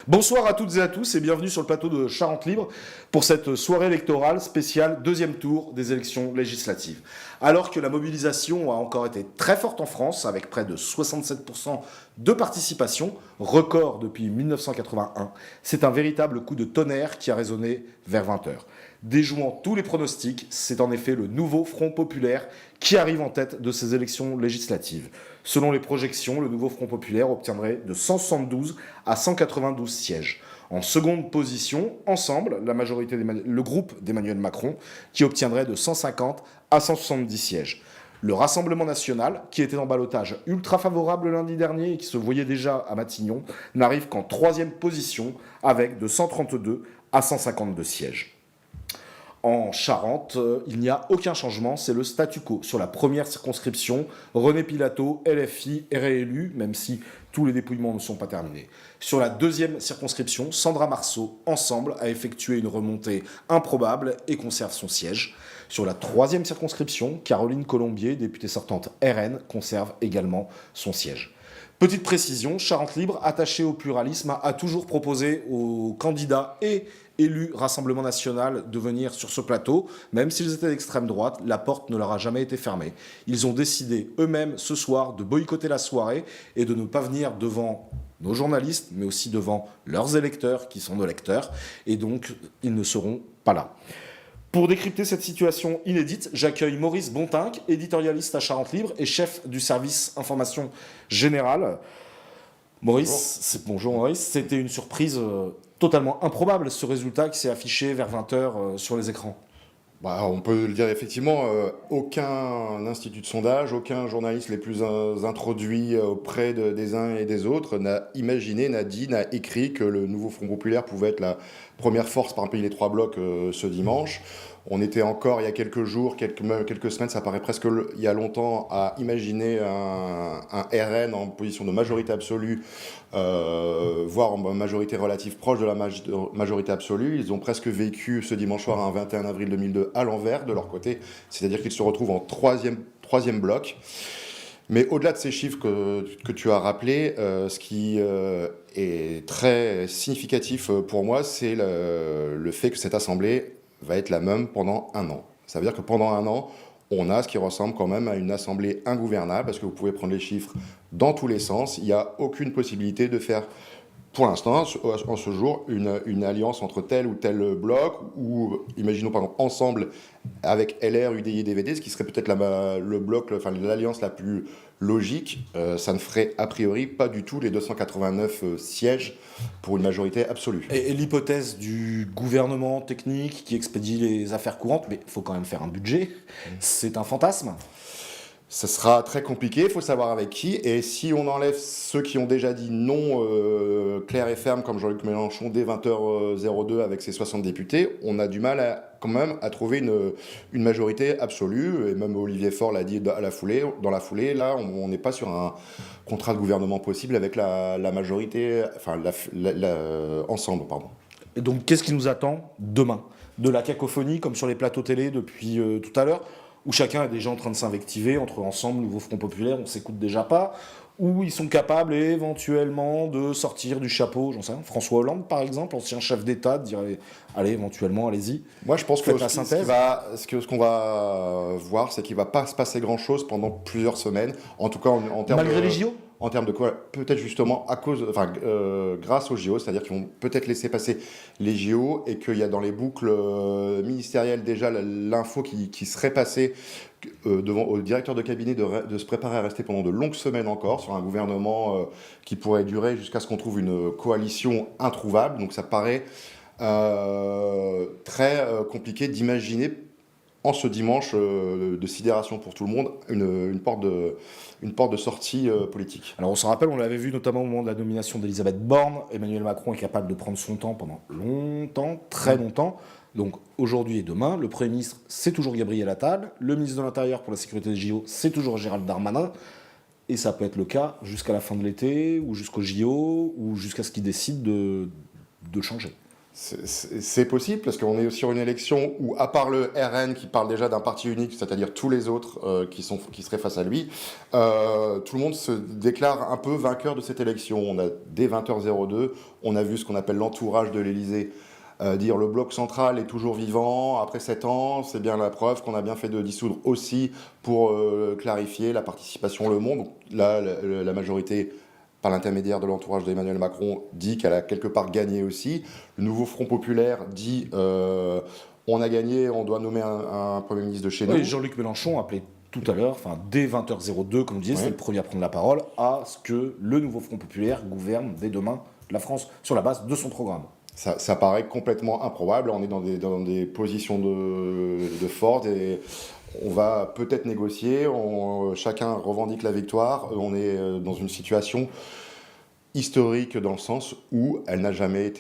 Bonsoir à toutes et à tous et bienvenue sur le plateau de Charente Libre pour cette soirée électorale spéciale deuxième tour des élections législatives. Alors que la mobilisation a encore été très forte en France avec près de 67% de participation, record depuis 1981, c'est un véritable coup de tonnerre qui a résonné vers 20h. Déjouant tous les pronostics, c'est en effet le nouveau Front populaire qui arrive en tête de ces élections législatives. Selon les projections, le nouveau Front populaire obtiendrait de 172 à 192 sièges. En seconde position, ensemble, le groupe d'Emmanuel Macron, qui obtiendrait de 150 à 170 sièges. Le Rassemblement national, qui était en ballottage ultra favorable lundi dernier et qui se voyait déjà à Matignon, n'arrive qu'en troisième position avec de 132 à 152 sièges. En Charente, il n'y a aucun changement, c'est le statu quo. Sur la première circonscription, René Pilato, LFI, est réélu, même si tous les dépouillements ne sont pas terminés. Sur la deuxième circonscription, Sandra Marceau, Ensemble, a effectué une remontée improbable et conserve son siège. Sur la troisième circonscription, Caroline Colombier, députée sortante RN, conserve également son siège. Petite précision, Charente Libre, attachée au pluralisme, a toujours proposé aux candidats et élus Rassemblement National de venir sur ce plateau, même s'ils étaient d'extrême droite, la porte ne leur a jamais été fermée. Ils ont décidé eux-mêmes ce soir de boycotter la soirée et de ne pas venir devant nos journalistes, mais aussi devant leurs électeurs, qui sont nos lecteurs, et donc ils ne seront pas là. Pour décrypter cette situation inédite, j'accueille Maurice Bontinck, éditorialiste à Charente Libre et chef du service information générale. Maurice, bonjour Maurice, c'était une surprise totalement improbable ce résultat qui s'est affiché vers 20h sur les écrans. On peut le dire effectivement, aucun institut de sondage, aucun journaliste les plus introduits auprès des uns et des autres n'a imaginé, n'a dit, n'a écrit que le nouveau Front populaire pouvait être la première force parmi les trois blocs ce dimanche. On était encore, il y a quelques jours, quelques semaines, ça paraît presque il y a longtemps, à imaginer un RN en position de majorité absolue, voire en majorité relative proche de la majorité absolue. Ils ont presque vécu ce dimanche soir, un 21 avril 2002, à l'envers de leur côté, c'est-à-dire qu'ils se retrouvent en troisième bloc. Mais au-delà de ces chiffres que tu as rappelés, ce qui est très significatif pour moi, c'est le fait que cette assemblée va être la même pendant un an. Ça veut dire que pendant un an, on a ce qui ressemble quand même à une assemblée ingouvernable, parce que vous pouvez prendre les chiffres dans tous les sens. Il n'y a aucune possibilité de faire, pour l'instant, en ce jour, une alliance entre tel ou tel bloc, ou imaginons par exemple Ensemble avec LR, UDI et DVD, ce qui serait peut-être l'alliance la plus logique. Ça ne ferait a priori pas du tout les 289 sièges pour une majorité absolue. Et l'hypothèse du gouvernement technique qui expédie les affaires courantes, mais il faut quand même faire un budget, c'est un fantasme. Ça sera très compliqué, il faut savoir avec qui. Et si on enlève ceux qui ont déjà dit non clair et ferme, comme Jean-Luc Mélenchon, dès 20h02 avec ses 60 députés, on a du mal quand même à trouver une majorité absolue. Et même Olivier Faure l'a dit dans la foulée. Là, on n'est pas sur un contrat de gouvernement possible avec la majorité, Ensemble, pardon. Et donc, qu'est-ce qui nous attend demain ? De la cacophonie, comme sur les plateaux télé depuis tout à l'heure, où chacun est déjà en train de s'invectiver entre Ensemble, Nouveau Front populaire, on s'écoute déjà pas, où ils sont capables éventuellement de sortir du chapeau, j'en sais rien, François Hollande par exemple, ancien chef d'État, de dire allez, éventuellement, allez-y. Moi je pense que la synthèse. Ce qu'on va voir, c'est qu'il va pas se passer grand-chose pendant plusieurs semaines, en tout cas en termes Malgré les JO ? En termes de quoi? Peut-être justement grâce aux JO, c'est-à-dire qu'ils vont peut-être laisser passer les JO et qu'il y a dans les boucles ministérielles déjà l'info qui serait passée au directeur de cabinet de se préparer à rester pendant de longues semaines encore sur un gouvernement qui pourrait durer jusqu'à ce qu'on trouve une coalition introuvable. Donc ça paraît très compliqué d'imaginer en ce dimanche de sidération pour tout le monde, une porte de sortie politique. Alors on s'en rappelle, on l'avait vu notamment au moment de la nomination d'Elisabeth Borne. Emmanuel Macron est capable de prendre son temps pendant longtemps, très longtemps. Donc aujourd'hui et demain, le Premier ministre, c'est toujours Gabriel Attal. Le ministre de l'Intérieur pour la sécurité des JO, c'est toujours Gérald Darmanin. Et ça peut être le cas jusqu'à la fin de l'été, ou jusqu'au JO, ou jusqu'à ce qu'il décide de changer. C'est possible parce qu'on est sur une élection où, à part le RN qui parle déjà d'un parti unique, c'est-à-dire tous les autres qui seraient face à lui, tout le monde se déclare un peu vainqueur de cette élection. On a dès 20h02, on a vu ce qu'on appelle l'entourage de l'Élysée dire le bloc central est toujours vivant après 7 ans, c'est bien la preuve qu'on a bien fait de dissoudre aussi pour clarifier la participation Le Monde. Donc là, la majorité par l'intermédiaire de l'entourage d'Emmanuel Macron, dit qu'elle a quelque part gagné aussi. Le nouveau Front populaire dit on a gagné, on doit nommer un Premier ministre de chez nous. Jean-Luc Mélenchon appelait tout à l'heure, dès 20h02, comme vous disiez, c'est le premier à prendre la parole, à ce que le nouveau Front populaire gouverne dès demain la France sur la base de son programme. Ça paraît complètement improbable. On est dans des positions de force et on va peut-être négocier. Chacun revendique la victoire. On est dans une situation historique dans le sens où elle n'a jamais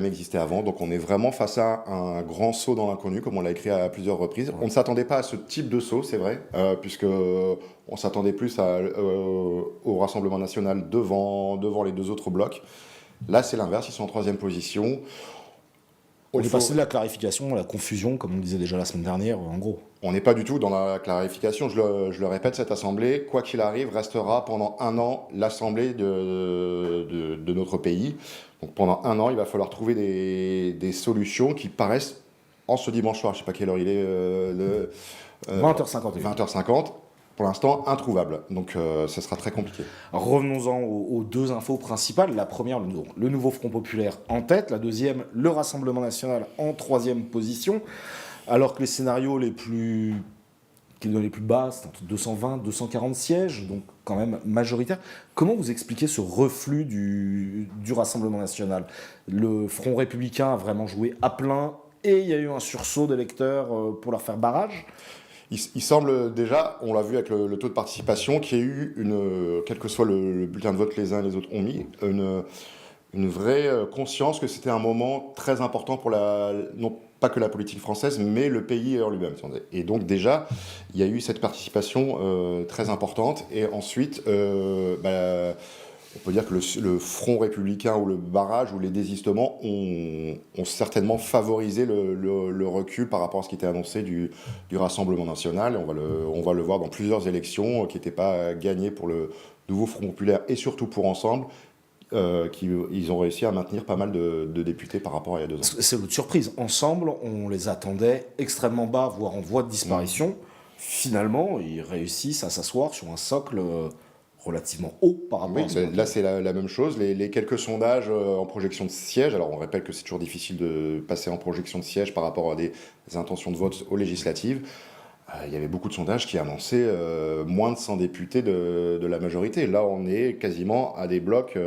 existé avant. Donc on est vraiment face à un grand saut dans l'inconnu, comme on l'a écrit à plusieurs reprises. On ne s'attendait pas à ce type de saut, c'est vrai, puisque on s'attendait plus au Rassemblement national devant les deux autres blocs. Là, c'est l'inverse, ils sont en troisième position. On est passé de la clarification à la confusion, comme on le disait déjà la semaine dernière, en gros. On n'est pas du tout dans la clarification. Je le répète, cette assemblée, quoi qu'il arrive, restera pendant un an l'assemblée de notre pays. Donc pendant un an, il va falloir trouver des solutions qui paraissent, en ce dimanche soir, je ne sais pas quelle heure il est, 20h50. 20h50. Pour l'instant, introuvable. Donc, ça sera très compliqué. Revenons-en aux deux infos principales. La première, le nouveau Front populaire en tête. La deuxième, le Rassemblement national en troisième position. Alors que les scénarios les plus bas, c'est entre 220 et 240 sièges, donc quand même majoritaire. Comment vous expliquez ce reflux du Rassemblement national ? Le Front républicain a vraiment joué à plein et il y a eu un sursaut d'électeurs pour leur faire barrage ? Il semble déjà, on l'a vu avec le taux de participation, qu'il y a eu, quel que soit le bulletin de vote que les uns et les autres ont mis, une vraie conscience que c'était un moment très important pour non pas que la politique française, mais le pays en lui-même. Et donc déjà, il y a eu cette participation très importante. Et ensuite, on peut dire que le front républicain ou le barrage ou les désistements ont certainement favorisé le recul par rapport à ce qui était annoncé du Rassemblement national. On va le voir dans plusieurs élections qui n'étaient pas gagnées pour le nouveau Front populaire et surtout pour Ensemble. Ils ont réussi à maintenir pas mal de députés par rapport à il y a 2 ans. C'est l'autre surprise. Ensemble, on les attendait extrêmement bas, voire en voie de disparition. Finalement, ils réussissent à s'asseoir sur un socle relativement haut par rapport à ça. Là, c'est la même chose. Les quelques sondages en projection de sièges, alors on rappelle que c'est toujours difficile de passer en projection de sièges par rapport à des intentions de vote aux législatives. Il y avait beaucoup de sondages qui annonçaient moins de 100 députés de la majorité. Là, on est quasiment à des blocs,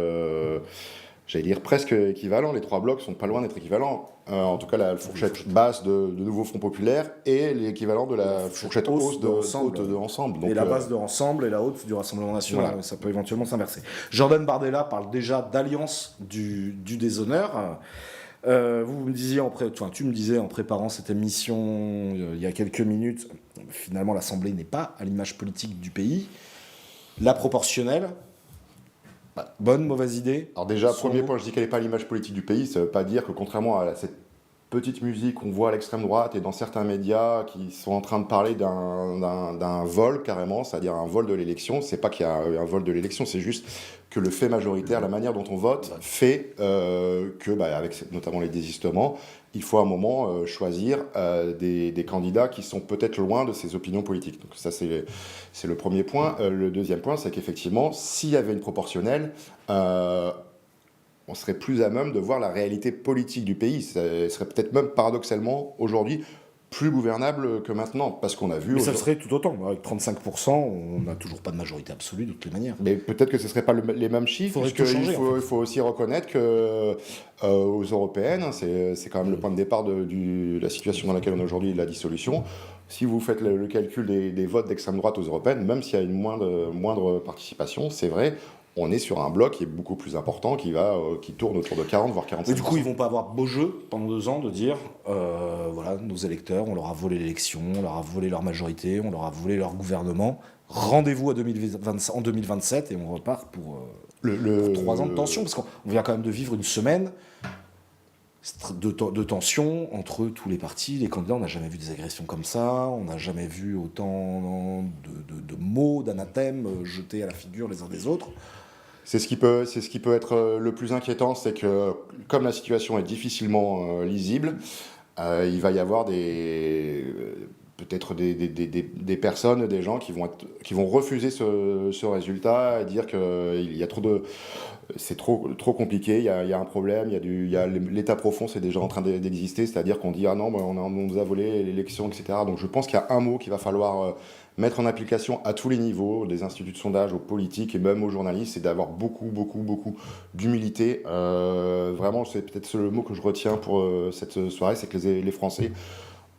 j'allais dire presque équivalents. Les 3 blocs sont pas loin d'être équivalents. En tout cas, la fourchette basse de Nouveau Front populaire et l'équivalent de la fourchette haute de Ensemble. Donc, et la base de Ensemble et la haute du Rassemblement national. Voilà. Ça peut éventuellement s'inverser. Jordan Bardella parle déjà d'alliance du déshonneur. Vous me disiez tu me disais en préparant cette émission il y a quelques minutes, finalement l'Assemblée n'est pas à l'image politique du pays. La proportionnelle, bonne, mauvaise idée ? Alors déjà, premier point, je dis qu'elle n'est pas à l'image politique du pays, ça ne veut pas dire que contrairement à cette petite musique qu'on voit à l'extrême droite et dans certains médias qui sont en train de parler d'un vol carrément, c'est-à-dire un vol de l'élection, c'est pas qu'il y a un vol de l'élection, c'est juste que le fait majoritaire, la manière dont on vote, fait que, avec notamment les désistements, il faut à un moment choisir des candidats qui sont peut-être loin de ses opinions politiques. Donc ça, c'est le premier point. Le deuxième point, c'est qu'effectivement, s'il y avait une proportionnelle, on serait plus à même de voir la réalité politique du pays. Ça serait peut-être même paradoxalement, aujourd'hui, plus gouvernable que maintenant, parce qu'on a vu... Mais ça serait tout autant. Avec 35%, on n'a toujours pas de majorité absolue, de toutes les manières. Mais peut-être que ce ne seraient pas les mêmes chiffres, parce qu'il faut aussi reconnaître qu'aux européennes, c'est quand même le point de départ de la situation dans laquelle on est aujourd'hui, la dissolution. Si vous faites le calcul des votes d'extrême droite aux européennes, même s'il y a une moindre participation, c'est vrai, on est sur un bloc qui est beaucoup plus important, qui tourne autour de 40, voire 45%. Mais du coup, ils vont pas avoir beau jeu pendant 2 ans de dire, voilà, nos électeurs, on leur a volé l'élection, on leur a volé leur majorité, on leur a volé leur gouvernement. Rendez-vous en 2027 et on repart pour 3 ans de tension, parce qu'on vient quand même de vivre une semaine. de tension entre tous les partis, les candidats. On n'a jamais vu des agressions comme ça, on n'a jamais vu autant de mots, d'anathèmes jetés à la figure les uns des autres. C'est ce qui peut être le plus inquiétant, c'est que comme la situation est difficilement lisible, il va y avoir peut-être des personnes, des gens qui vont refuser ce résultat et dire qu'il y a c'est trop compliqué, il y a un problème, l'état profond, c'est déjà en train d'exister, c'est-à-dire qu'on dit ah non, on nous a volé l'élection, etc. Donc je pense qu'il y a un mot qu'il va falloir mettre en application à tous les niveaux, des instituts de sondage aux politiques et même aux journalistes, c'est d'avoir beaucoup d'humilité. Vraiment, c'est peut-être le mot que je retiens pour cette soirée, c'est que les Français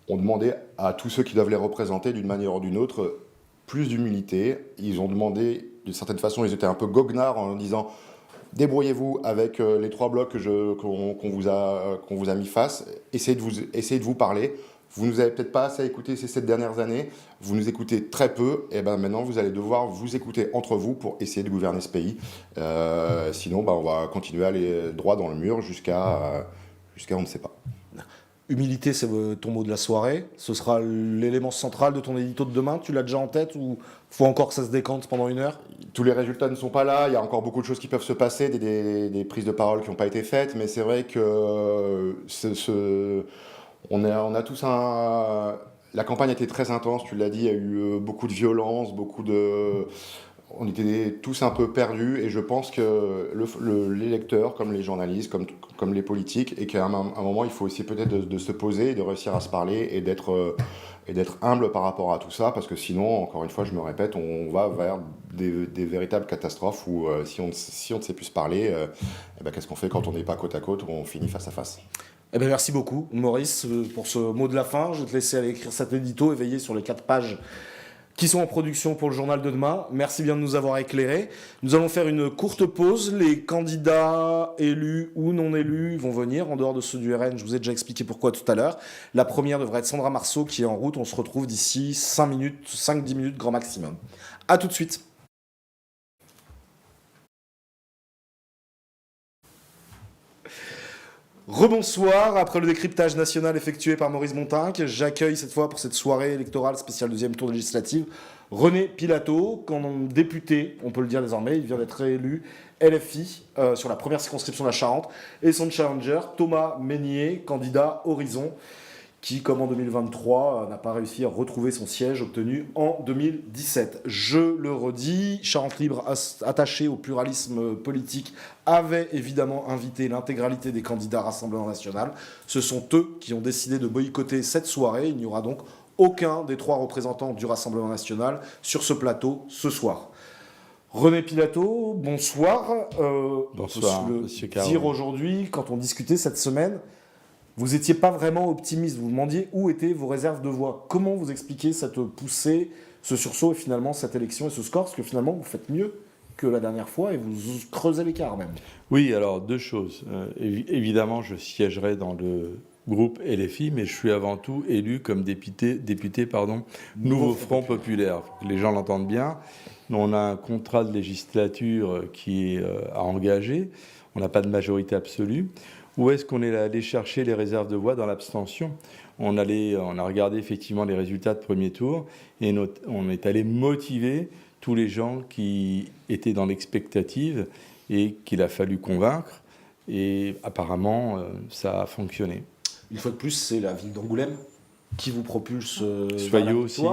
ont demandé à tous ceux qui doivent les représenter d'une manière ou d'une autre plus d'humilité. Ils ont demandé, d'une certaine façon, ils étaient un peu goguenards en disant débrouillez-vous avec les 3 blocs qu'on vous a mis face, essayez de vous parler. Vous nous avez peut-être pas assez écouté ces 7 dernières années, vous nous écoutez très peu, et ben maintenant vous allez devoir vous écouter entre vous pour essayer de gouverner ce pays. Sinon, on va continuer à aller droit dans le mur jusqu'à on ne sait pas. Humilité, c'est ton mot de la soirée. Ce sera l'élément central de ton édito de demain. Tu l'as déjà en tête ou faut encore que ça se décante pendant 1 heure? Tous les résultats ne sont pas là. Il y a encore beaucoup de choses qui peuvent se passer, des prises de parole qui n'ont pas été faites. Mais c'est vrai que on a tous la campagne a été très intense. Tu l'as dit, il y a eu beaucoup de violence, on était tous un peu perdus et je pense que les lecteurs, comme les journalistes, comme les politiques, et qu'à un moment, il faut essayer peut-être de se poser, de réussir à se parler et d'être humble par rapport à tout ça, parce que sinon, encore une fois, je me répète, on va vers des véritables catastrophes où si on ne sait plus se parler, qu'est-ce qu'on fait quand on n'est pas côte à côte, où on finit face à face? Merci beaucoup, Maurice, pour ce mot de la fin. Je vais te laisser aller écrire cet édito et veiller sur les 4 pages qui sont en production pour le journal de demain. Merci bien de nous avoir éclairés. Nous allons faire une courte pause. Les candidats élus ou non élus vont venir, en dehors de ceux du RN. Je vous ai déjà expliqué pourquoi tout à l'heure. La première devrait être Sandra Marceau qui est en route. On se retrouve d'ici 5-10 minutes grand maximum. A tout de suite. Rebonsoir, après le décryptage national effectué par Maurice Montinck, j'accueille cette fois pour cette soirée électorale spéciale 2e tour législative René Pilato, député, on peut le dire désormais, il vient d'être réélu LFI sur la première circonscription de la Charente, et son challenger Thomas Mesnier, candidat Horizon, qui, comme en 2023, n'a pas réussi à retrouver son siège obtenu en 2017. Je le redis, Charente Libre, attaché au pluralisme politique, avait évidemment invité l'intégralité des candidats Rassemblement National. Ce sont eux qui ont décidé de boycotter cette soirée. Il n'y aura donc aucun des 3 représentants du Rassemblement National sur ce plateau ce soir. René Pilato, bonsoir. Bonsoir, on peut monsieur le Caron. dire aujourd'hui, quand on discutait cette semaine, vous n'étiez pas vraiment optimiste. Vous vous demandiez où étaient vos réserves de voix. Comment vous expliquez cette poussée, ce sursaut et finalement cette élection et ce score? Parce que finalement, vous faites mieux que la dernière fois et vous creusez l'écart même. Oui, alors 2 choses. Évidemment, je siégerai dans le groupe LFI, mais je suis avant tout élu comme député Nouveau Front Populaire. Faut que les gens l'entendent bien. On a un contrat de législature qui est à engager. On n'a pas de majorité absolue. Où est-ce qu'on est allé chercher les réserves de voix? Dans l'abstention. On a regardé effectivement les résultats de premier tour et on est allé motiver tous les gens qui étaient dans l'expectative et qu'il a fallu convaincre. Et apparemment, ça a fonctionné. Une fois de plus, c'est la ville d'Angoulême qui vous propulse Soyaux aussi.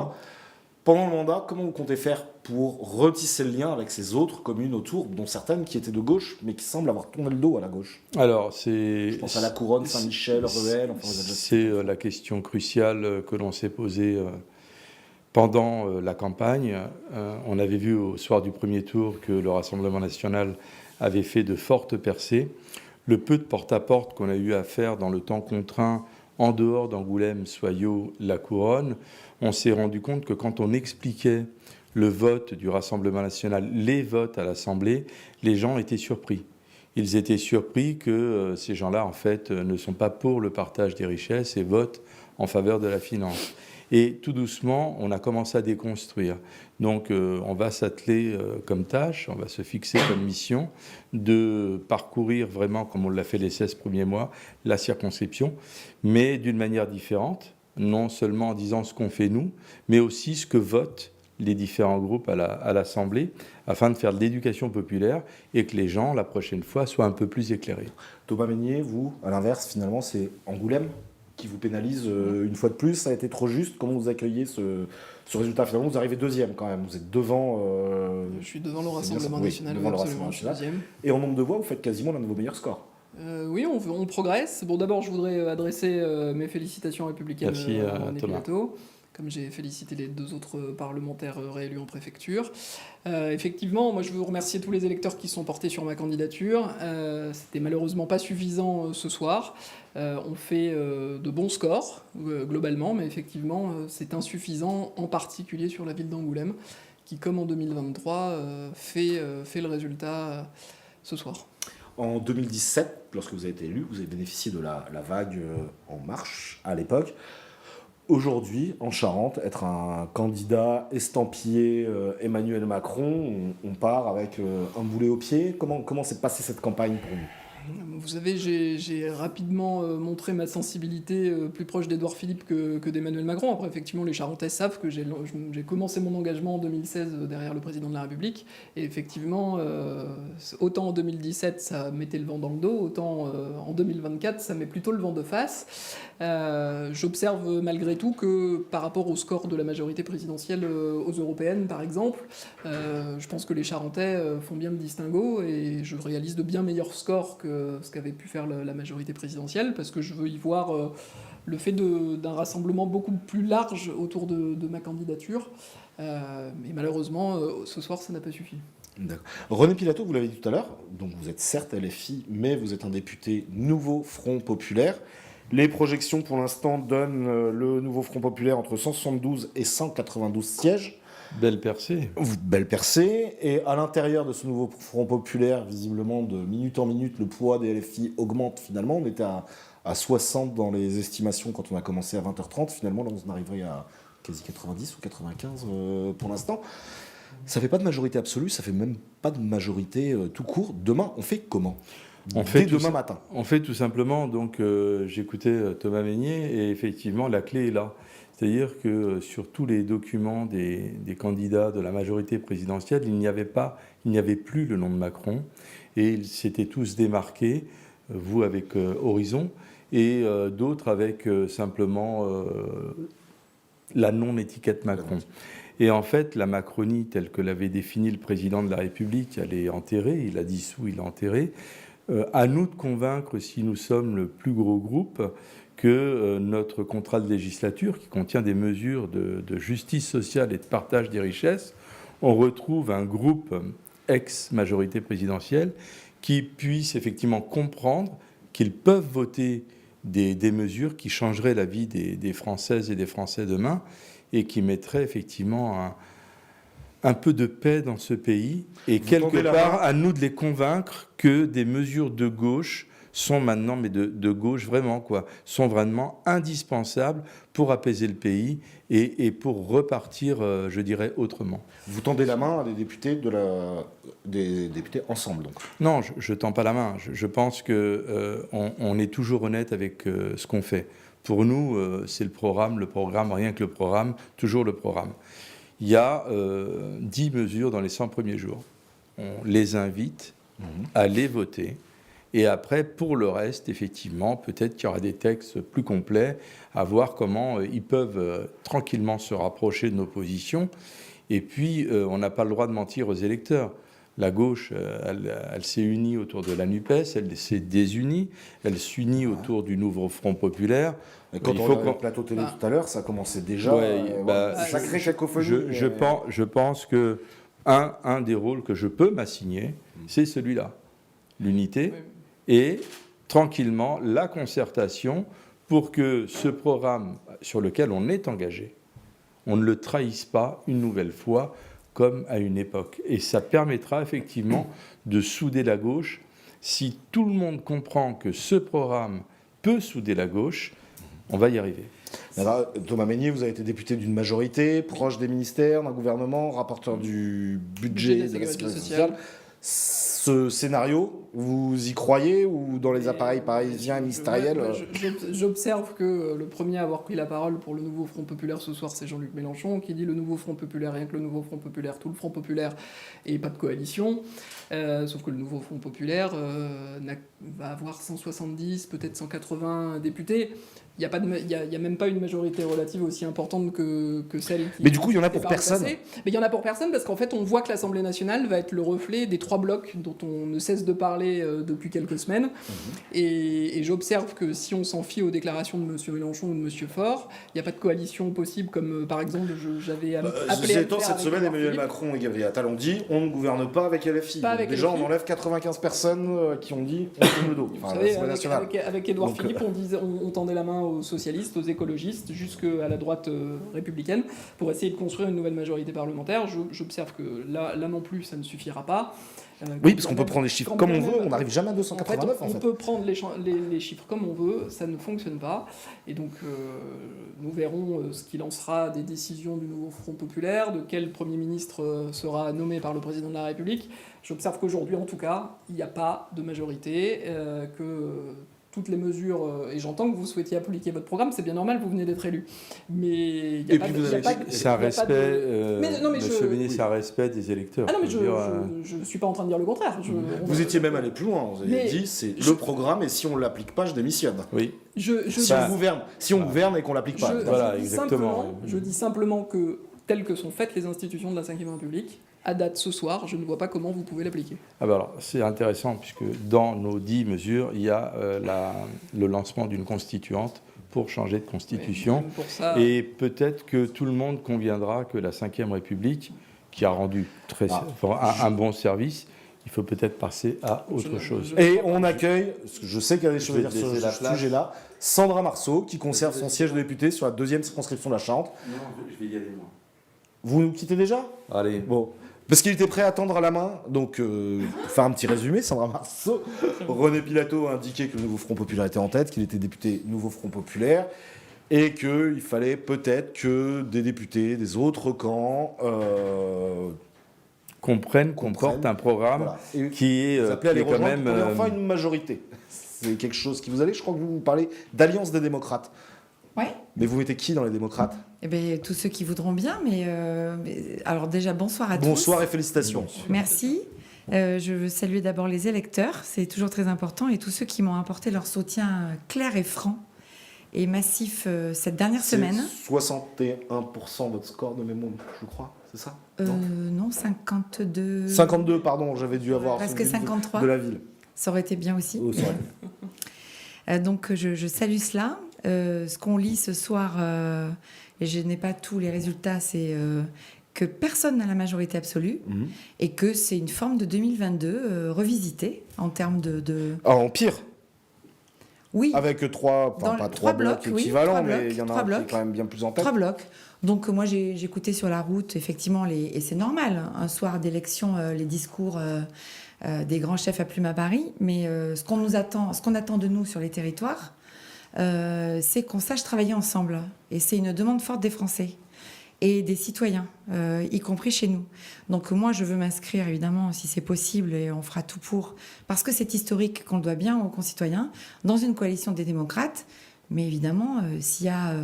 Pendant le mandat, comment vous comptez faire pour retisser le lien avec ces autres communes autour, dont certaines qui étaient de gauche, mais qui semblent avoir tourné le dos à la gauche? Alors, je pense à La Couronne, Saint-Michel, Ruelle. C'est la question cruciale que l'on s'est posée pendant la campagne. On avait vu au soir du premier tour que le Rassemblement national avait fait de fortes percées. Le peu de porte-à-porte qu'on a eu à faire dans le temps contraint en dehors d'Angoulême, Soyaux, La Couronne, on s'est rendu compte que quand on expliquait le vote du Rassemblement national, les votes à l'Assemblée, les gens étaient surpris. Ils étaient surpris que ces gens-là, en fait, ne sont pas pour le partage des richesses et votent en faveur de la finance. Et tout doucement, on a commencé à déconstruire. Donc, on va s'atteler comme tâche, on va se fixer comme mission de parcourir vraiment, comme on l'a fait les 16 premiers mois, la circonscription, mais d'une manière différente, non seulement en disant ce qu'on fait nous, mais aussi ce que votent les différents groupes à l'Assemblée, afin de faire de l'éducation populaire et que les gens, la prochaine fois, soient un peu plus éclairés. Thomas Mesnier, vous, à l'inverse, finalement, c'est Angoulême qui vous pénalise une fois de plus. Ça a été trop juste. Comment vous accueillez ce résultat? Finalement, vous arrivez deuxième quand même. Vous êtes devant... Je suis devant le Rassemblement oui, national. devant le Absolument, Rassemblement je suis national. deuxième. Et en nombre de voix, vous faites quasiment l'un de vos meilleurs scores. Oui, on progresse. Bon, d'abord, je voudrais adresser mes félicitations républicaines Merci, à René Thomas. Pilato, comme j'ai félicité les 2 autres parlementaires réélus en préfecture. Effectivement, moi je veux remercier tous les électeurs qui sont portés sur ma candidature. C'était malheureusement pas suffisant ce soir. On fait de bons scores globalement, mais effectivement c'est insuffisant, en particulier sur la ville d'Angoulême, qui comme en 2023 fait le résultat ce soir. En 2017, lorsque vous avez été élu, vous avez bénéficié de la vague En Marche à l'époque. Aujourd'hui, en Charente, être un candidat estampillé Emmanuel Macron, on part avec un boulet au pied. Comment s'est passée cette campagne pour vous? Vous savez, j'ai rapidement montré ma sensibilité plus proche d'Édouard Philippe que d'Emmanuel Macron. Après, effectivement, les Charentais savent que j'ai commencé mon engagement en 2016 derrière le président de la République. Et effectivement, autant en 2017, ça mettait le vent dans le dos, autant en 2024, ça met plutôt le vent de face. J'observe malgré tout que par rapport au score de la majorité présidentielle aux européennes, par exemple, je pense que les Charentais font bien le distinguo et je réalise de bien meilleurs scores que ce qu'avait pu faire la majorité présidentielle, parce que je veux y voir le fait d'un rassemblement beaucoup plus large autour de ma candidature. Mais malheureusement, ce soir, ça n'a pas suffi. D'accord. René Pilato, vous l'avez dit tout à l'heure, donc vous êtes certes LFI, mais vous êtes un député Nouveau Front Populaire. Les projections pour l'instant donnent le Nouveau Front Populaire entre 172 et 192 sièges. Belle percée. Belle percée. Et à l'intérieur de ce Nouveau Front Populaire, visiblement de minute en minute, le poids des LFI augmente finalement. On était à 60 dans les estimations quand on a commencé à 20h30. Finalement, là, on arriverait à quasi 90 ou 95 pour l'instant. Ça fait pas de majorité absolue, ça fait même pas de majorité tout court. Demain, on fait comment? Dès demain matin. On fait tout simplement, donc j'écoutais Thomas Mesnier et effectivement la clé est là. C'est-à-dire que sur tous les documents des candidats de la majorité présidentielle, il n'y avait plus le nom de Macron et ils s'étaient tous démarqués, vous avec Horizon et d'autres avec simplement la non-étiquette Macron. Et en fait, la Macronie, telle que l'avait définie le président de la République, elle est enterrée, il a dissous, il est enterré. À nous de convaincre, si nous sommes le plus gros groupe, que notre contrat de législature, qui contient des mesures de justice sociale et de partage des richesses, on retrouve un groupe ex-majorité présidentielle qui puisse effectivement comprendre qu'ils peuvent voter des mesures qui changeraient la vie des Françaises et des Français demain et qui mettraient effectivement un peu de paix dans ce pays. Et quelque part, à nous de les convaincre que des mesures de gauche sont maintenant, mais de gauche vraiment, quoi, sont vraiment indispensables pour apaiser le pays et pour repartir, je dirais, autrement. Vous tendez la main à des députés, des députés ensemble, donc? Non, je ne tends pas la main. Je pense qu'on est toujours honnête avec ce qu'on fait. Pour nous, c'est le programme, rien que le programme, toujours le programme. Il y a 10 mesures dans les 100 premiers jours. On les invite à les voter. Et après, pour le reste, effectivement, peut-être qu'il y aura des textes plus complets, à voir comment ils peuvent tranquillement se rapprocher de nos positions. Et puis, on n'a pas le droit de mentir aux électeurs. La gauche, elle s'est unie autour de la NUPES, elle s'est désunie, elle s'unit autour du Nouveau Front Populaire. Et quand on regarde le plateau télé tout à l'heure, ça commençait déjà. Sacrée cacophonie. Je pense que un des rôles que je peux m'assigner, c'est celui-là, l'unité. Oui. Et tranquillement la concertation pour que ce programme sur lequel on est engagé, on ne le trahisse pas une nouvelle fois comme à une époque. Et ça permettra effectivement de souder la gauche. Si tout le monde comprend que ce programme peut souder la gauche, on va y arriver. Thomas Mesnier, vous avez été député d'une majorité, proche des ministères, d'un gouvernement, rapporteur du budget de la sécurité sociale. Ce scénario, vous y croyez ou dans les appareils parisiens et ministériels J'observe que le premier à avoir pris la parole pour le nouveau Front Populaire ce soir, c'est Jean-Luc Mélenchon, qui dit le nouveau Front Populaire, rien que le nouveau Front Populaire, tout le Front Populaire et pas de coalition. Sauf que le nouveau Front Populaire va avoir 170, peut-être 180 députés. Il n'y a même pas une majorité relative aussi importante que celle qui... Mais du coup, il y en a pour personne. Mais il y en a pour personne parce qu'en fait, on voit que l'Assemblée nationale va être le reflet des 3 blocs dont on ne cesse de parler depuis quelques semaines. Et j'observe que si on s'en fie aux déclarations de M. Mélenchon ou de M. Faure, il n'y a pas de coalition possible comme, par exemple, j'avais appelé à le faire cette semaine, Emmanuel Macron et Gabriel Attal ont dit on ne gouverne pas avec LFI. Déjà, on enlève 95 personnes qui ont dit on tourne le dos. Vous savez, avec Édouard Philippe, on tendait la main aux socialistes, aux écologistes, jusqu'à la droite républicaine, pour essayer de construire une nouvelle majorité parlementaire. J'observe que là non plus, ça ne suffira pas. Oui, parce qu'on peut prendre les chiffres comme on veut, on n'arrive jamais à 289 en fait. On peut prendre les chiffres comme on veut, ça ne fonctionne pas. Et donc, nous verrons ce qui lancera des décisions du nouveau Front Populaire, de quel Premier ministre sera nommé par le Président de la République. J'observe qu'aujourd'hui, en tout cas, il n'y a pas de majorité, que toutes les mesures, et j'entends que vous souhaitiez appliquer votre programme, c'est bien normal, vous venez d'être élu. Mais il n'y a pas de... C'est un respect, monsieur Mesnier, c'est un respect des électeurs. Ah non, mais je ne suis pas en train de dire le contraire. Vous étiez même allé plus loin, vous avez dit, c'est le programme, et si on ne l'applique pas, je démissionne. Oui. Si on gouverne et qu'on ne l'applique pas. Voilà, exactement. Je dis simplement que, telles que sont faites les institutions de la Ve République, à date ce soir, je ne vois pas comment vous pouvez l'appliquer. Ah ben alors, c'est intéressant, puisque dans nos 10 mesures, il y a le lancement d'une constituante pour changer de constitution. Et peut-être que tout le monde conviendra que la Ve République, qui a rendu un bon service, il faut peut-être passer à autre chose. Et on accueille, parce que je sais qu'il y a des choses à dire sur ce sujet-là, Sandra Marceau, qui conserve son siège de députée sur la 2e circonscription de la Charente. Non, je vais y aller, moi. Vous nous quittez déjà ? Allez. Bon. Parce qu'il était prêt à tendre à la main, donc pour faire un petit résumé, Sandra Marceau, René Pilato a indiqué que le nouveau Front Populaire était en tête, qu'il était député nouveau Front Populaire, et qu'il fallait peut-être que des députés des autres camps comprennent qu'on porte un programme qui est quand même... enfin une majorité. C'est quelque chose qui vous allez, je crois que vous parlez d'Alliance des démocrates. Ouais. Mais vous mettez qui dans les démocrates ? Eh bien, tous ceux qui voudront bien, mais alors déjà, bonsoir à tous. Bonsoir et félicitations. Merci. Je veux saluer d'abord les électeurs, c'est toujours très important, et tous ceux qui m'ont apporté leur soutien clair et franc et massif cette dernière semaine. 61% votre score de mémoire, je crois, c'est ça ? Non, 52... 52, pardon, j'avais dû avoir... Presque 53. De la ville. Ça aurait été bien aussi. Oh, donc, je salue cela. Ce qu'on lit ce soir, et je n'ai pas tous les résultats, c'est que personne n'a la majorité absolue et que c'est une forme de 2022 revisitée en termes de... Ah, en pire. Oui. Avec trois blocs équivalents, mais il y en a un qui est quand même bien plus en tête. 3 blocs. Donc moi, j'écoutais sur la route, effectivement, et c'est normal, un soir d'élection, les discours des grands chefs à plume à Paris, mais ce qu'on attend de nous sur les territoires, c'est qu'on sache travailler ensemble. Et c'est une demande forte des Français et des citoyens, y compris chez nous. Donc moi, je veux m'inscrire, évidemment, si c'est possible, et on fera tout pour, parce que c'est historique qu'on le doit bien aux concitoyens, dans une coalition des démocrates. Mais évidemment, s'il y a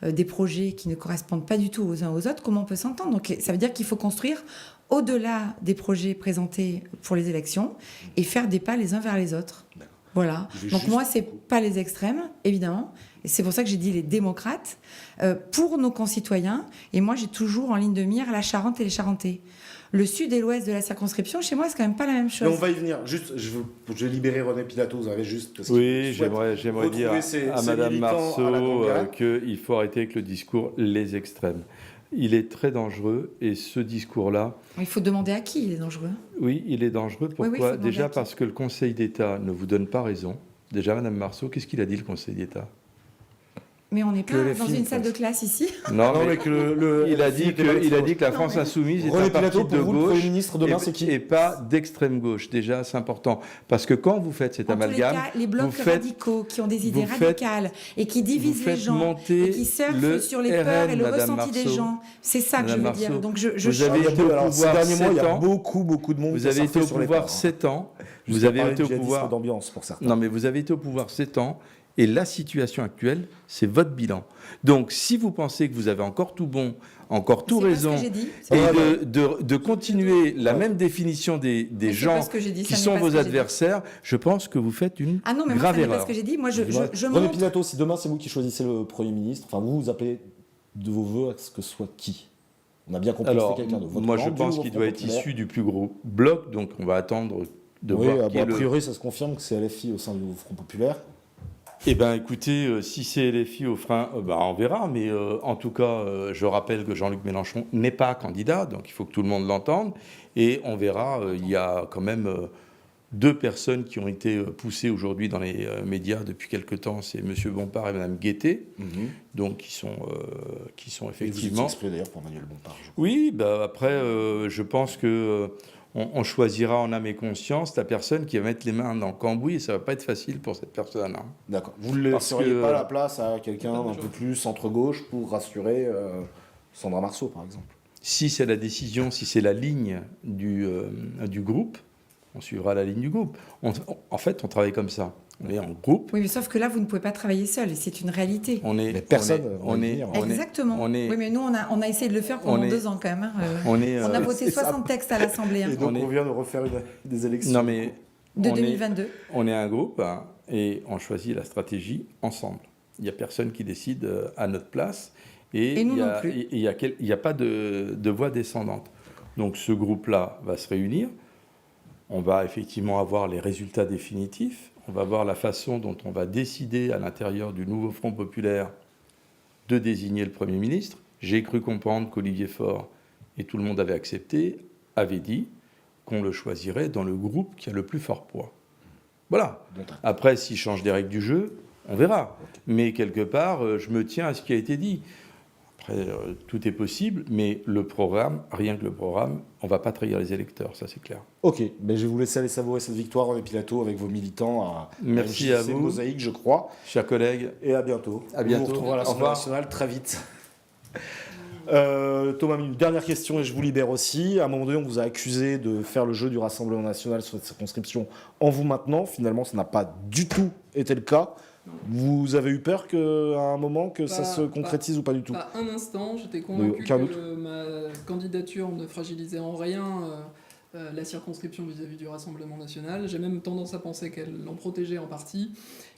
des projets qui ne correspondent pas du tout aux uns aux autres, comment on peut s'entendre ? Donc ça veut dire qu'il faut construire au-delà des projets présentés pour les élections et faire des pas les uns vers les autres. Voilà. Donc moi, c'est pas les extrêmes, évidemment. Et c'est pour ça que j'ai dit les démocrates, pour nos concitoyens. Et moi, j'ai toujours en ligne de mire la Charente et les Charentais. Le sud et l'ouest de la circonscription, chez moi, c'est quand même pas la même chose. Mais on va y venir. Juste, je vais libérer René Pilato. Vous avez juste... Oui, j'aimerais dire à Madame Marceau qu'il faut arrêter avec le discours « les extrêmes ». Il est très dangereux, et ce discours-là... Il faut demander à qui il est dangereux. Oui, il est dangereux. Pourquoi ? Oui, déjà parce que le Conseil d'État ne vous donne pas raison. Déjà, Madame Marceau, qu'est-ce qu'il a dit, le Conseil d'État ? Mais on n'est Que pas les dans films, une salle de en fait. classe ici. Non, Non, mais mais que il a dit que la Non, France mais- insoumise est René un parti Pilato, de pour vous, le gauche Premier ministre demain, c'est qui et pas d'extrême gauche. Déjà, c'est important. Parce que quand vous faites cet En tous les amalgame, cas, les blocs vous faites- radicaux qui ont des idées vous faites- radicales et qui vous divisent les faites gens monter et qui surfent le sur les peurs et le RN, Madame ressenti des Marceau. gens, c'est ça que je Madame veux dire. Marceau, Donc je vous change. avez été au Alors, ces pouvoir derniers mois, il y 7 a ans. beaucoup de monde Vous qui a avez été surfé au sur les pouvoir peurs, hein. 7 ans. Vous Jusqu'à avez parler été de au djihadisme pouvoir. d'ambiance pour certains. Non, mais vous avez été au pouvoir 7 ans. Et la situation actuelle, c'est votre bilan. Donc, si vous pensez que vous avez encore tout bon, encore tout C'est pas raison, ce que j'ai dit. et de continuer la même définition des Mais c'est gens pas ce que j'ai dit, qui ça n'est sont pas ce vos que j'ai dit. adversaires, je pense que vous faites une Ah non, mais moi, grave ça n'est pas erreur. ce que j'ai dit. Moi, je René montre. Pilato, si demain c'est vous qui choisissez le Premier ministre, enfin vous appelez de vos voeux à ce que ce soit qui? On a bien compris que Alors, c'était quelqu'un de votre moi, camp, je du pense Nouveau qu'il Front doit être Populaire. issu du plus gros bloc, donc on va attendre de Oui, voir qui a est le... priori, ça se confirme que c'est LFI au sein du Nouveau Front Populaire. Eh bien, écoutez, si c'est LFI au frein, on verra. Mais en tout cas, je rappelle que Jean-Luc Mélenchon n'est pas candidat, donc il faut que tout le monde l'entende. Et on verra, il y a quand même 2 personnes qui ont été poussées aujourd'hui dans les médias depuis quelque temps. C'est M. Bompard et Mme Guettet, donc qui sont Et vous effectivement... étiez exprès d'ailleurs pour Manuel Bompard. je crois. Oui, après, je pense que on choisira en âme et conscience la personne qui va mettre les mains dans le cambouis, et ça va pas être facile pour cette personne. Hein. D'accord. Vous ne Parce laisseriez que- pas la place à quelqu'un d'un peu plus centre-gauche pour rassurer Sandra Marceau, par exemple? Si c'est la décision, si c'est la ligne du groupe, on suivra la ligne du groupe. En fait, on travaille comme ça. On est en groupe. Oui, mais sauf que là, vous ne pouvez pas travailler seul, et c'est une réalité. Mais personne On va y est, venir. on est, Exactement. on est- Oui, mais nous, on a essayé de le faire pendant on est- 2 ans quand même. Hein. on est, On a voté c'est ça. 60 textes à l'Assemblée hein, Et donc on est- on vient de refaire des élections. non mais de on est- 2022. On est un groupe hein, et on choisit la stratégie ensemble. Il n'y a personne qui décide à notre place Et nous il y a- non plus. et il n'y a pas de voie descendante. Donc ce groupe-là va se réunir. On va effectivement avoir les résultats définitifs. On va voir la façon dont on va décider à l'intérieur du nouveau Front populaire de désigner le Premier ministre. J'ai cru comprendre qu'Olivier Faure, et tout le monde avait accepté, avait dit qu'on le choisirait dans le groupe qui a le plus fort poids. Voilà. Après, s'il change des règles du jeu, on verra. Mais quelque part, je me tiens à ce qui a été dit. Après, tout est possible, mais le programme, rien que le programme, on ne va pas trahir les électeurs, ça c'est clair. Ok, ben, je vais vous laisser aller savourer cette victoire René Pilato avec vos militants à Merci la à JC vous. Mosaïque, je crois. Chers collègues, Et à bientôt. À bientôt. On vous retrouvera à Au l'Assemblée revoir. nationale très vite. Thomas, une dernière question et je vous libère aussi. À un moment donné, on vous a accusé de faire le jeu du Rassemblement national sur cette circonscription en vous maintenant. Finalement, ça n'a pas du tout été le cas. Vous avez eu peur qu'à un moment que ça se concrétise ou pas du tout? Pas un instant, j'étais Oui, convaincu aucun que doute. ma candidature ne fragilisait en rien la circonscription vis-à-vis du Rassemblement national. J'ai même tendance à penser qu'elle l'en protégeait en partie.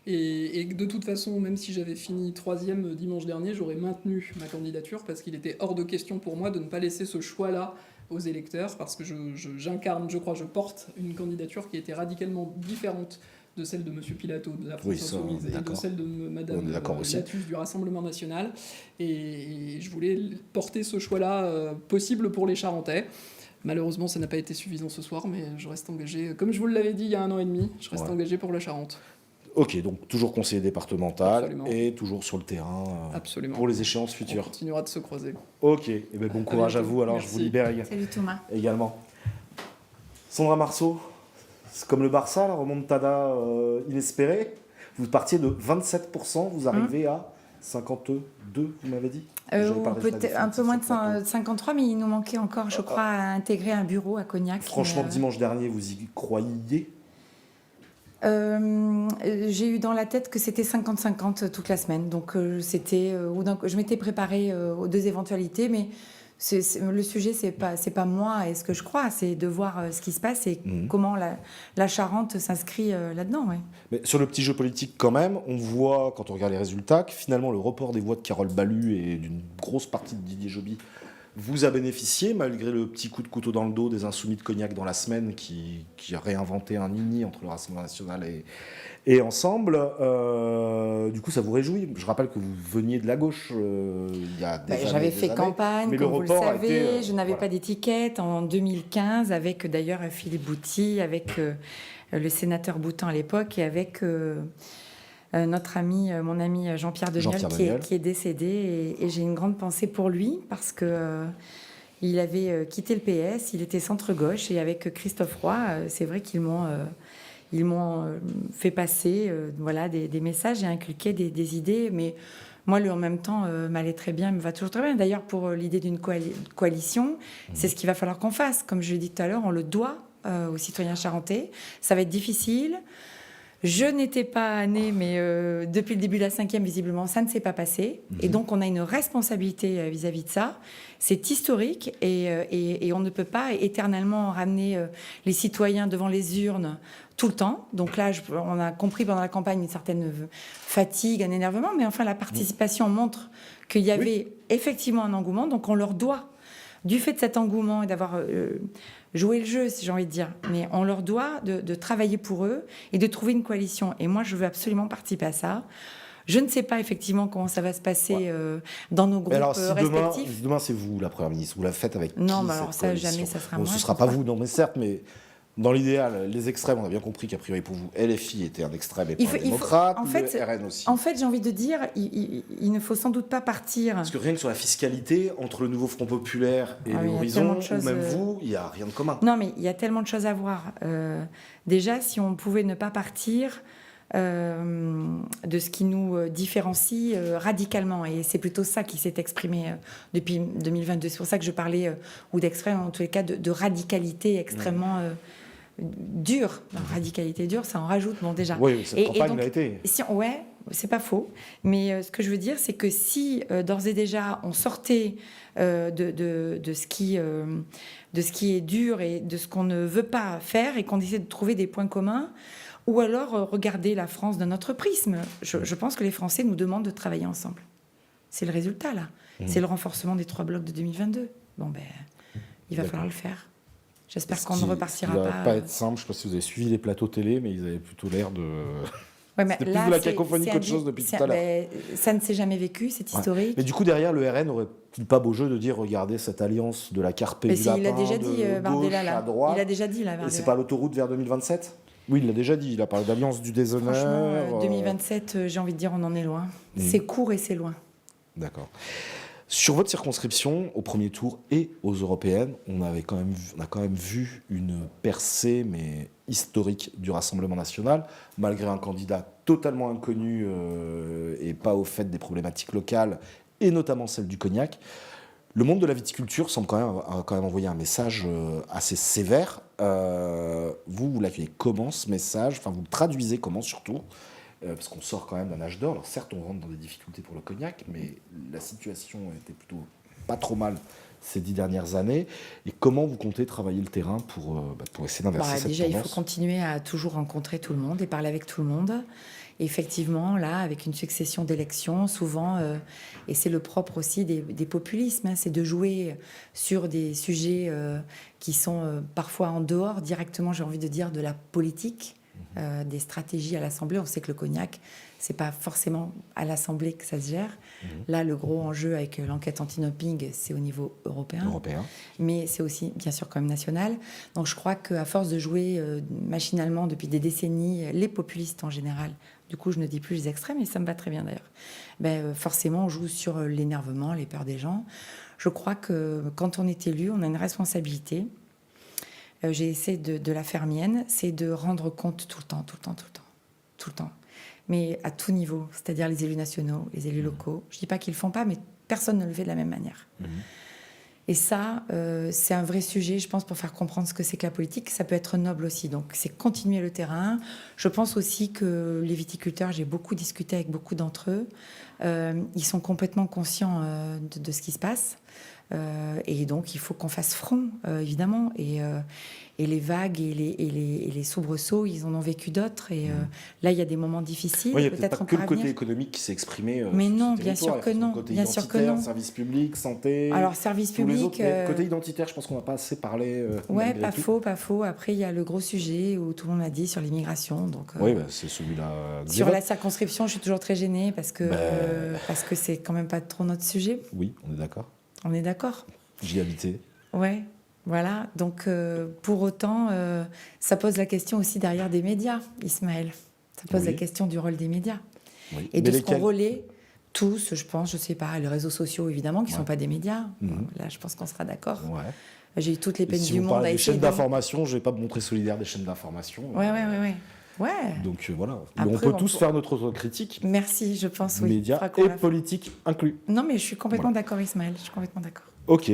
Et que de toute façon, même si j'avais fini 3e dimanche dernier, j'aurais maintenu ma candidature parce qu'il était hors de question pour moi de ne pas laisser ce choix-là aux électeurs, parce que j'incarne, je crois, je porte une candidature qui était radicalement différente de celle de M. Pilato, de la France Oui, ça, Insoumise, et de d'accord. celle de On Mme est d'accord aussi. Latus du Rassemblement national. Et je voulais porter ce choix-là possible pour les Charentais. Malheureusement, ça n'a pas été suffisant ce soir, mais je reste engagé. Comme je vous l'avais dit il y a 1 an et demi, je reste Ouais. engagé pour la Charente. Ok, donc toujours conseiller départemental Absolument. et toujours sur le terrain Absolument. pour les échéances On futures. continuera de se croiser. Ok, et ben bon courage à bientôt. vous. Alors, Merci. je vous libère Salut Thomas. également. Sandra Marceau, c'est comme le Barça, la remontada inespérée. Vous partiez de 27%, vous arrivez à 52, vous m'avez dit? J'avais pas le résultat Peut-être un peu moins de définitif, 53, mais il nous manquait encore, je crois, à intégrer un bureau à Cognac. Franchement, mais, dimanche dernier, vous y croyiez? j'ai eu dans la tête que c'était 50-50 toute la semaine. Donc, je m'étais préparée aux 2 éventualités, mais le sujet, c'est pas moi et ce que je crois, c'est de voir ce qui se passe et comment la Charente s'inscrit là-dedans. Ouais. Mais sur le petit jeu politique, quand même, on voit, quand on regarde les résultats, que finalement, le report des voix de Carole Ballu et d'une grosse partie de Didier Joby vous a bénéficié, malgré le petit coup de couteau dans le dos des Insoumis de Cognac dans la semaine qui a réinventé un nini entre le Rassemblement national et Ensemble. Du coup, ça vous réjouit. Je rappelle que vous veniez de la gauche il y a des années. J'avais des fait années. campagne, Mais le comme vous le report a savez. été, Je n'avais voilà. pas d'étiquette en 2015, avec d'ailleurs Philippe Bouty, avec le sénateur Boutan à l'époque, et avec notre ami, mon ami Jean-Pierre Deniel, Jean-Pierre qui est décédé. Et j'ai une grande pensée pour lui parce que il avait quitté le PS, il était centre-gauche. Et avec Christophe Roy, c'est vrai qu'ils m'ont fait passer voilà, des messages et inculqué des idées. Mais moi, lui, en même temps, m'allait très bien, me va toujours très bien. D'ailleurs, pour l'idée d'une coalition, c'est ce qu'il va falloir qu'on fasse. Comme je l'ai dit tout à l'heure, on le doit aux citoyens charentais. Ça va être difficile. Je n'étais pas née, mais depuis le début de la 5e, visiblement, ça ne s'est pas passé. Et donc, on a une responsabilité vis-à-vis de ça. C'est historique et on ne peut pas éternellement ramener les citoyens devant les urnes tout le temps. Donc là, on a compris pendant la campagne une certaine fatigue, un énervement, mais enfin, la participation montre qu'il y avait effectivement un engouement. Donc, on leur doit, du fait de cet engouement et d'avoir joué le jeu, si j'ai envie de dire, mais on leur doit de travailler pour eux et de trouver une coalition. Et moi, je veux absolument participer à ça. Je ne sais pas effectivement comment ça va se passer dans nos groupes respectifs. Si demain c'est vous la Première ministre, vous la faites avec non, qui, mais alors cette ça, coalition? jamais, ça sera Bon, moi. ce ne sera pas vous, non, mais certes, mais dans l'idéal, les extrêmes, on a bien compris qu'a priori pour vous, LFI était un extrême et pas un démocrate, le RN aussi. En fait, j'ai envie de dire, il ne faut sans doute pas partir. Parce que rien que sur la fiscalité, entre le nouveau Front Populaire et il y a l'Horizon, tellement de ou choses, même vous, il n'y a rien de commun. Non, mais il y a tellement de choses à voir. Déjà, si on pouvait ne pas partir de ce qui nous différencie radicalement. Et c'est plutôt ça qui s'est exprimé depuis 2022. C'est pour ça que je parlais, ou d'extrême, en tous les cas, de radicalité extrêmement dure. Radicalité dure, ça en rajoute, bon, déjà. Oui, cette campagne donc, l'a été. Ouais, c'est pas faux. Mais ce que je veux dire, c'est que si d'ores et déjà on sortait de ce qui est dur et de ce qu'on ne veut pas faire et qu'on essaie de trouver des points communs, ou alors regarder la France d'un autre prisme. Je pense que les Français nous demandent de travailler ensemble. C'est le résultat, là. C'est le renforcement des 3 blocs de 2022. Bon, ben, il va falloir le faire. J'espère qu'on ne repartira pas. Ça va pas être simple. Je ne sais pas si vous avez suivi les plateaux télé, mais ils avaient plutôt l'air de... Ouais, mais c'était là, plus de la cacophonie qu'autre chose depuis tout à l'heure. Ça ne s'est jamais vécu, c'est historique. Mais du coup, derrière, le RN n'aurait-il pas beau jeu de dire, regardez cette alliance de la Carpe et du Lapin, il a déjà dit, Bardella, là. à droite. Il a déjà dit, là, Bardella. Et c'est pas l'autoroute vers 2027 ? Oui, il l'a déjà dit. Il a parlé d'alliance du déshonneur. Franchement, 2027, j'ai envie de dire, on en est loin. C'est court et c'est loin. D'accord. Sur votre circonscription, au premier tour et aux européennes, on a quand même vu une percée, mais historique, du Rassemblement national, malgré un candidat totalement inconnu et pas au fait des problématiques locales, et notamment celle du cognac. Le monde de la viticulture semble quand même envoyer un message assez sévère. Vous l'accueillez comment, ce message ? Enfin, vous le traduisez comment, surtout ? Parce qu'on sort quand même d'un âge d'or. Alors certes, on rentre dans des difficultés pour le cognac, mais la situation était plutôt pas trop mal ces 10 dernières années. Et comment vous comptez travailler le terrain pour essayer d'inverser cette déjà, tendance ? il faut continuer à toujours rencontrer tout le monde et parler avec tout le monde. Et effectivement, là, avec une succession d'élections, souvent, et c'est le propre aussi des populismes, c'est de jouer sur des sujets qui sont parfois en dehors, directement, j'ai envie de dire, de la politique. Des stratégies à l'Assemblée. On sait que le cognac, c'est pas forcément à l'Assemblée que ça se gère. Là, le gros enjeu avec l'enquête anti-doping, c'est au niveau européen. Mais c'est aussi, bien sûr, quand même national. Donc, je crois qu'à force de jouer machinalement depuis des décennies, les populistes en général, du coup, je ne dis plus les extrêmes, et ça me va très bien d'ailleurs, forcément, on joue sur l'énervement, les peurs des gens. Je crois que quand on est élu, on a une responsabilité. J'ai essayé de la faire mienne, c'est de rendre compte tout le temps. Mais à tout niveau, c'est-à-dire les élus nationaux, les élus locaux. Je ne dis pas qu'ils ne le font pas, mais personne ne le fait de la même manière. Et ça, c'est un vrai sujet, je pense, pour faire comprendre ce que c'est que la politique. Ça peut être noble aussi. Donc, c'est continuer le terrain. Je pense aussi que les viticulteurs, j'ai beaucoup discuté avec beaucoup d'entre eux. Ils sont complètement conscients de ce qui se passe. Et donc, il faut qu'on fasse front, évidemment. Et les vagues et les soubresauts, ils en ont vécu d'autres. Et là, il y a des moments difficiles. Oui, il n'y a peut-être pas que le côté économique qui s'est exprimé. Mais non, bien sûr que non. Côté bien sûr que identitaire, non. Service public, santé. Alors, service public. Côté identitaire, je pense qu'on n'a pas assez parlé. Ouais, pas faux. Après, il y a le gros sujet où tout le monde a dit sur l'immigration. Donc, oui, c'est celui-là. Sur la circonscription, je suis toujours très gênée parce que c'est quand même pas trop notre sujet. Oui, on est d'accord. On est d'accord. J'y habitais. Ouais. Voilà, donc pour autant, ça pose la question aussi derrière des médias, Ismaël. Ça pose la question du rôle des médias. Oui. Et Mais de ce qu'on lesquels relaie tous, je pense, je sais pas, les réseaux sociaux évidemment, qui ne sont pas des médias. Là, je pense qu'on sera d'accord. Ouais. J'ai eu toutes les Et peines si du vous monde parlez à des essayer chaînes de... d'information, je vais pas me montrer solidaire des chaînes d'information. Ouais. Donc voilà, Après, on peut on tous peut- faire notre critique, Merci, je pense, oui. médias Faudra qu'on et la- politique inclus. Non, mais je suis complètement d'accord, Ismaël. Je suis complètement d'accord. Ok.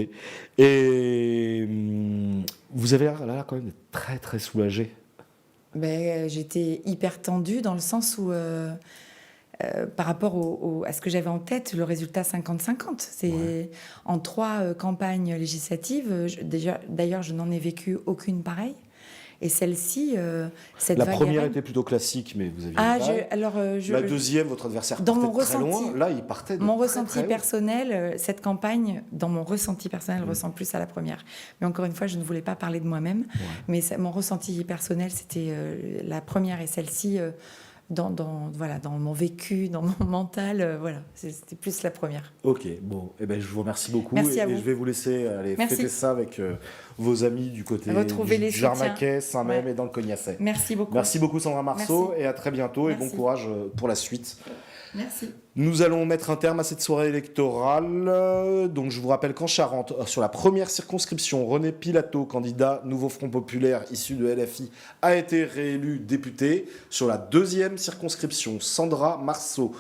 Et vous avez l'air là quand même d'être très très soulagé. Ben, j'étais hyper tendue dans le sens où, par rapport à ce que j'avais en tête, le résultat 50-50. C'est en 3 campagnes législatives. D'ailleurs, je n'en ai vécu aucune pareille. Et celle-ci, cette La vague première RN. était plutôt classique, mais vous aviez Ah, une vague. La deuxième, votre adversaire Dans partait mon de très ressenti- loin. Là, il partait de Mon très, ressenti très haut. personnel, cette campagne, dans mon ressenti personnel, ressemble plus à la première. Mais encore une fois, je ne voulais pas parler de moi-même. Mais mon ressenti personnel, c'était la première et celle-ci, dans mon vécu, dans mon mental, c'était plus la première. Ok, bon, eh ben, je vous remercie beaucoup. Merci à et vous. je vais vous laisser aller Merci. fêter ça avec vos amis du côté Retrouver du les Jarnaquais, Saint-Même Ouais. et dans le Cognacet. Merci beaucoup. Merci beaucoup Sandra Marceau Merci. et à très bientôt et bon Merci. courage pour la suite. Merci. Nous allons mettre un terme à cette soirée électorale. Donc je vous rappelle qu'en Charente, sur la première circonscription, René Pilato, candidat Nouveau Front Populaire issu de LFI, a été réélu député. Sur la deuxième circonscription, Sandra Marceau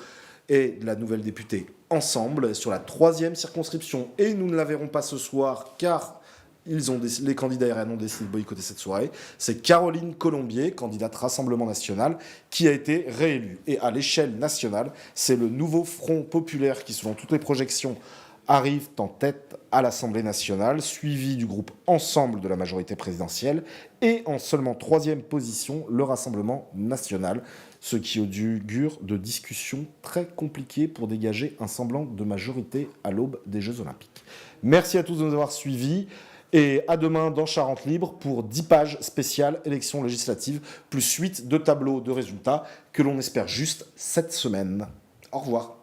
est la nouvelle députée Ensemble. Sur la troisième circonscription, et nous ne la verrons pas ce soir car les candidats RN ont décidé de boycotter cette soirée. C'est Caroline Colombier, candidate Rassemblement National, qui a été réélue. Et à l'échelle nationale, c'est le Nouveau Front Populaire qui, selon toutes les projections, arrive en tête à l'Assemblée nationale, suivi du groupe Ensemble de la majorité présidentielle, et en seulement troisième position, le Rassemblement National, ce qui augure de discussions très compliquées pour dégager un semblant de majorité à l'aube des Jeux Olympiques. Merci à tous de nous avoir suivis. Et à demain dans Charente Libre pour 10 pages spéciales élections législatives, plus 8 de tableaux de résultats que l'on espère juste cette semaine. Au revoir.